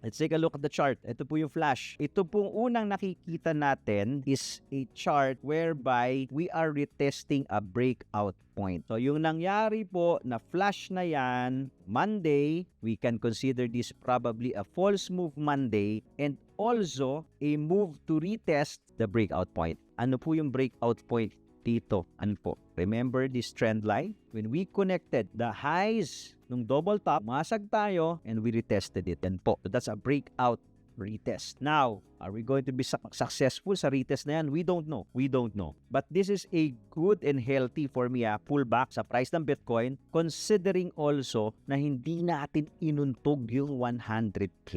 Let's take a look at the chart. Ito po yung flash. Ito pong unang nakikita natin is a chart whereby we are retesting a breakout point. So yung nangyari po na flash na yan, Monday, we can consider this probably a false move Monday and also a move to retest the breakout point. Ano po yung breakout point dito? Ano po? Remember this trend line? When we connected the highs nung double top, masag tayo and we retested it. Yan po. So that's a breakout retest. Now, are we going to be successful sa retest na yan? We don't know. We don't know. But this is a good and healthy for me pullback sa price ng Bitcoin, considering also na hindi natin inuntog yung 100K.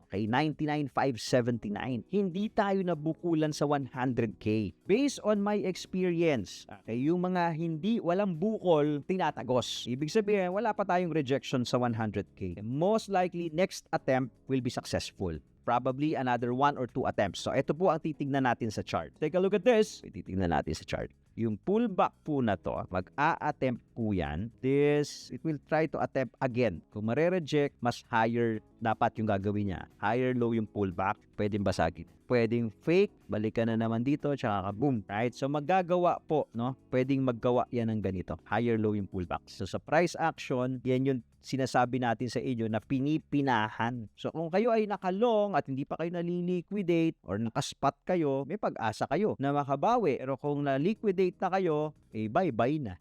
Okay, 99,579. Hindi tayo nabukulan sa 100K. Based on my experience, okay, yung mga walang bukol, tinatagos. Ibig sabihin, wala pa tayong rejection sa 100K. Most likely, next attempt will be successful. Probably another 1 or 2 attempts. So, ito po ang titignan natin sa chart. Take a look at this. Titignan natin sa chart. Yung pullback po na to, mag-a-attempt po yan. It will try to attempt again. Kung mare-reject, mas higher dapat yung gagawin niya. Higher low yung pullback, pwedeng basagin. Pwedeng fake, balikan na naman dito, tsaka boom. Right? So magagawa po, no? Pwedeng maggawa yan ng ganito. Higher low yung pullback. So sa price action, yan yung sinasabi natin sa inyo na pinipinahan. So kung kayo ay nakalong at hindi pa kayo naliliquidate or nakaspot kayo, may pag-asa kayo na makabawi. Pero kung na-liquidate na kayo, bye-bye na.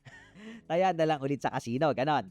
Kaya na lang ulit sa casino, ganon.